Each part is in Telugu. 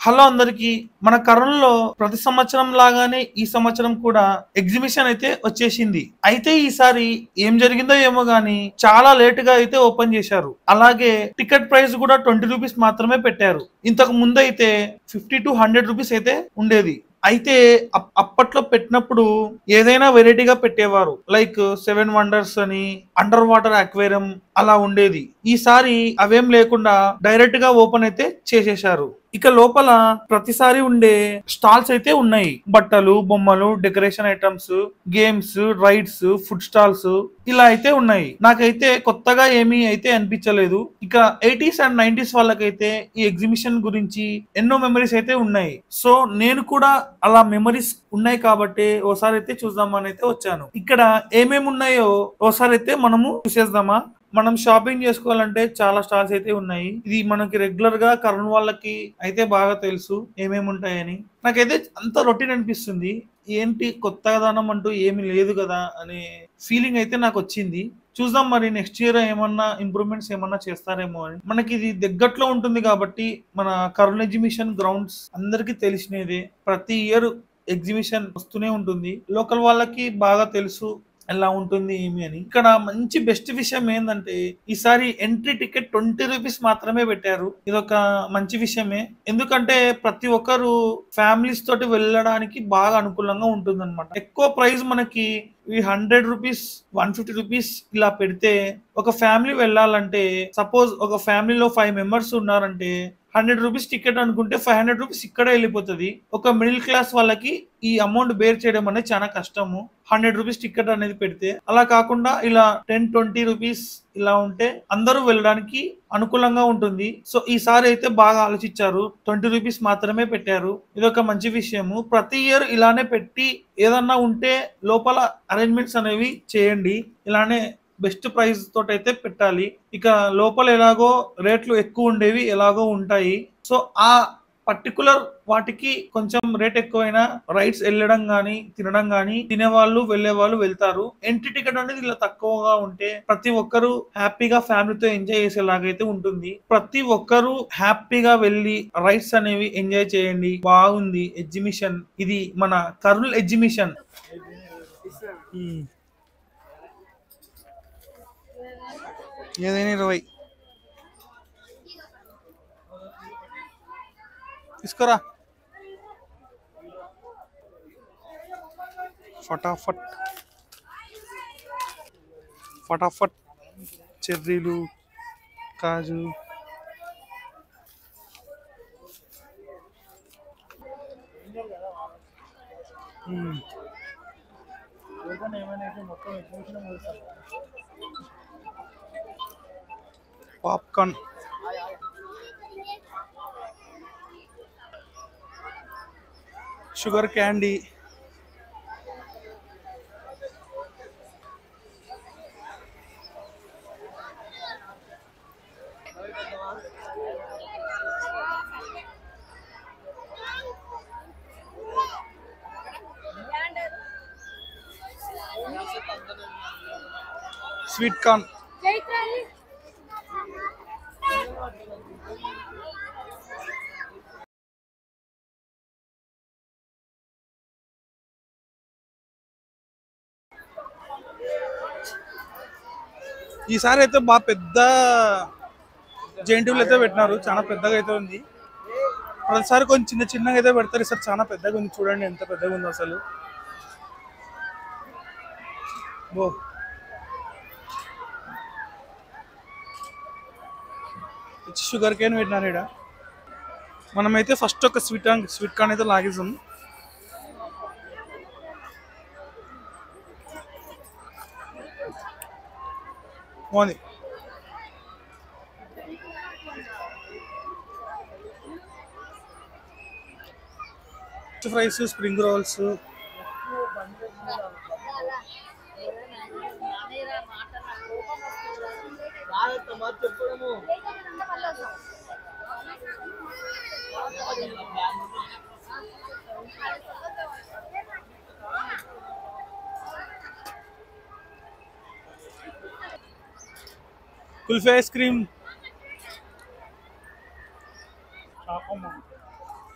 హలో అందరికి. మన కరోనాలో ప్రతి సంవత్సరం లాగానే ఈ సంవత్సరం కూడా ఎగ్జిబిషన్ అయితే వచ్చేసింది. అయితే ఈసారి ఏం జరిగిందో ఏమో గానీ చాలా లేట్ గా అయితే ఓపెన్ చేశారు. అలాగే టికెట్ ప్రైస్ కూడా 20 రూపీస్ మాత్రమే పెట్టారు. ఇంతకు ముందు అయితే 50 to 100 రూపీస్ అయితే ఉండేది. అయితే అప్పట్లో పెట్టినప్పుడు ఏదైనా వెరైటీగా పెట్టేవారు. లైక్ 7 వండర్స్ అని, అండర్ వాటర్ అక్వేరియం అలా ఉండేది. ఈసారి అవేం లేకుండా డైరెక్ట్ గా ఓపెన్ అయితే చేసేశారు. ఇక లోపల ప్రతిసారి ఉండే స్టాల్స్ అయితే ఉన్నాయి. బట్టలు, బొమ్మలు, decoration items, games, rides, food stalls ఇలా అయితే ఉన్నాయి. నాకైతే కొత్తగా ఏమీ అయితే అనిపించలేదు. ఇక 80s అండ్ 90s వాళ్ళకైతే ఈ ఎగ్జిబిషన్ గురించి ఎన్నో మెమరీస్ అయితే ఉన్నాయి. సో నేను కూడా అలా మెమరీస్ ఉన్నాయి కాబట్టి ఓసారి అయితే చూద్దామని అయితే వచ్చాను. ఇక్కడ ఏమేమి ఉన్నాయో ఓసారి అయితే మనము చూసేద్దామా. మనం షాపింగ్ చేసుకోవాలంటే చాలా స్టాల్స్ అయితే ఉన్నాయి. ఇది మనకి రెగ్యులర్ గా కరోనా వాళ్ళకి అయితే బాగా తెలుసు ఏమేమి ఉంటాయని. నాకైతే అంత రొటీన్ అనిపిస్తుంది. ఏంటి కొత్తదనం అంటూ ఏమి లేదు కదా అనే ఫీలింగ్ అయితే నాకు వచ్చింది. చూద్దాం మరి నెక్స్ట్ ఇయర్ ఏమన్నా ఇంప్రూవ్మెంట్స్ ఏమన్నా చేస్తారేమో అని. మనకి ఇది దగ్గరలో ఉంటుంది కాబట్టి మన కరోనా ఎగ్జిబిషన్ గ్రౌండ్స్ అందరికీ తెలిసినదే. ప్రతి ఇయర్ ఎగ్జిబిషన్ వస్తూనే ఉంటుంది. లోకల్ వాళ్ళకి బాగా తెలుసు ఎలా ఉంటుంది ఏమి అని. ఇక్కడ మంచి బెస్ట్ విషయం ఏంటంటే ఈసారి ఎంట్రీ టికెట్ 20 రూపీస్ మాత్రమే పెట్టారు. ఇదొక మంచి విషయమే. ఎందుకంటే ప్రతి ఒక్కరు ఫ్యామిలీస్ తోటి వెళ్ళడానికి బాగా అనుకూలంగా ఉంటుంది అనమాట. ఎక్కువ ప్రైస్ మనకి ఈ 100 రూపీస్, 150 రూపీస్ ఇలా పెడితే ఒక ఫ్యామిలీ వెళ్ళాలంటే, సపోజ్ ఒక ఫ్యామిలీలో 5 మెంబర్స్ ఉన్నారంటే 100 రూపీస్ టికెట్ అనుకుంటే 500 రూపీస్ ఇక్కడే వెళ్ళిపోతుంది. ఒక మిడిల్ క్లాస్ వాళ్ళకి ఈ అమౌంట్ బేర్ చేయడం అనేది చాలా కష్టము. 100 రూపీస్ టికెట్ అనేది పెడితే అలా కాకుండా ఇలా 10-20 రూపీస్ ఇలా ఉంటే అందరూ వెళ్ళడానికి అనుకూలంగా ఉంటుంది. సో ఈసారి అయితే బాగా ఆలోచించారు. 20 రూపీస్ మాత్రమే పెట్టారు. ఇదొక మంచి విషయము. ప్రతి ఇయర్ ఇలానే పెట్టి ఏదన్నా ఉంటే లోపల అరేంజ్మెంట్స్ అనేవి చేయండి. ఇలానే బెస్ట్ ప్రైస్ తోటి అయితే పెట్టాలి. ఇక లోపల ఎలాగో రేట్లు ఎక్కువ ఉండేవి ఎలాగో ఉంటాయి. సో ఆ పర్టికులర్ వాటికి కొంచెం రేట్ ఎక్కువైనా రైడ్స్ వెళ్ళడం గానీ, తినడం గానీ, తినేవాళ్ళు వెళ్లే వాళ్ళు వెళ్తారు. ఎంట్రీ టికెట్ అనేది ఇలా తక్కువగా ఉంటే ప్రతి ఒక్కరు హ్యాపీగా ఫ్యామిలీతో ఎంజాయ్ చేసేలాగైతే ఉంటుంది. ప్రతి ఒక్కరు హ్యాపీగా వెళ్ళి రైడ్స్ అనేవి ఎంజాయ్ చేయండి. బాగుంది ఎగ్జిబిషన్. ఇది మన కర్నూల్ ఎగ్జిబిషన్. ఏదైనా 20 తీసుకురా. ఫటాఫట్ ఫటాఫట్. చెర్రీలు, కాజు, popcorn, sugar candy, sweet corn, ఈసారి అయితే బాగా పెద్ద జైంటివ్లు అయితే పెట్టినారు. చాలా పెద్దగా అయితే ఉంది. ప్రతిసారి కొంచెం చిన్న చిన్నగా అయితే పెడతారు. ఈసారి చాలా పెద్దగా ఉంది. చూడండి ఎంత పెద్దగా ఉందో అసలు. బో షుగర్ కేన్ పెట్టినారు ఇక్కడ. మనమైతే ఫస్ట్ ఒక స్వీట్ కార్న్ అయితే లాగేసాం. బాగుంది. Fries, spring rolls, kulfi ice cream,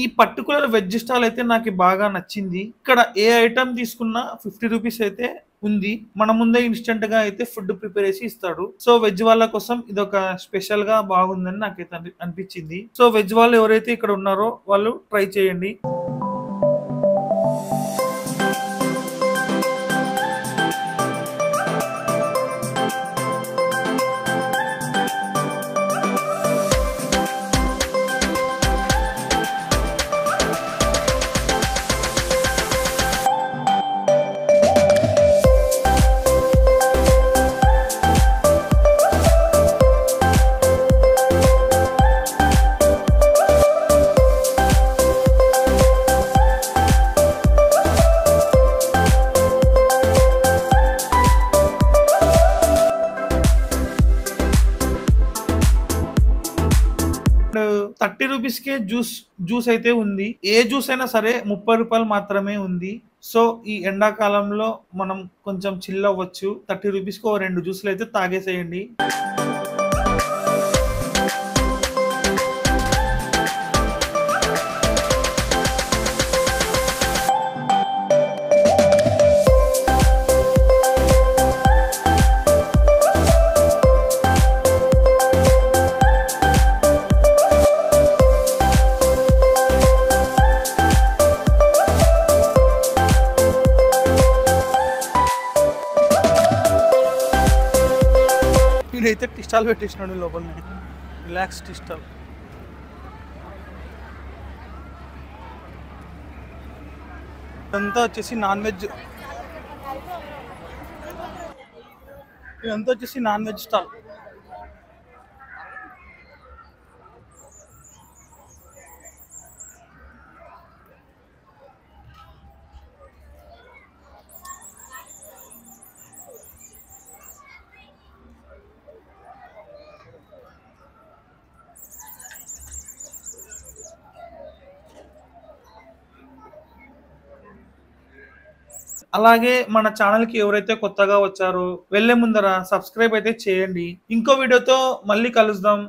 ఈ పర్టికులర్ వెజ్ స్టాల్ అయితే నాకు బాగా నచ్చింది. ఇక్కడ ఏ ఐటమ్ తీసుకున్నా 50 రూపీస్ అయితే ఉంది. మన ముందే ఇన్స్టెంట్ గా అయితే ఫుడ్ ప్రిపేర్ చేసి ఇస్తాడు. సో వెజ్ వాళ్ళ కోసం ఇదొక స్పెషల్ గా బాగుందని నాకైతే అనిపించింది. సో వెజ్ వాళ్ళు ఎవరైతే ఇక్కడ ఉన్నారో వాళ్ళు ట్రై చేయండి. అండ్ 30 రూపీస్ కే జ్యూస్ అయితే ఉంది. ఏ జ్యూస్ అయినా సరే 30 రూపాయలు మాత్రమే ఉంది. సో ఈ ఎండాకాలంలో మనం కొంచెం చిల్ అవ్వచ్చు. 30 రూపీస్ కి 2 జ్యూస్లు అయితే తాగేసేయండి. వీడైతే టీ స్టాల్ పెట్టేసినాడు లోపలనే, రిలాక్స్ టీ స్టాల్. ఇదంతా వచ్చేసి నాన్ వెజ్, ఇదంతా వచ్చేసి నాన్ వెజ్ స్టాల్. అలాగే మన ఛానల్ కి ఎవరైతే కొత్తగా వచ్చారో వెళ్లే ముందర సబ్స్క్రైబ్ అయితే చేయండి. ఇంకో వీడియోతో మళ్ళీ కలుద్దాం.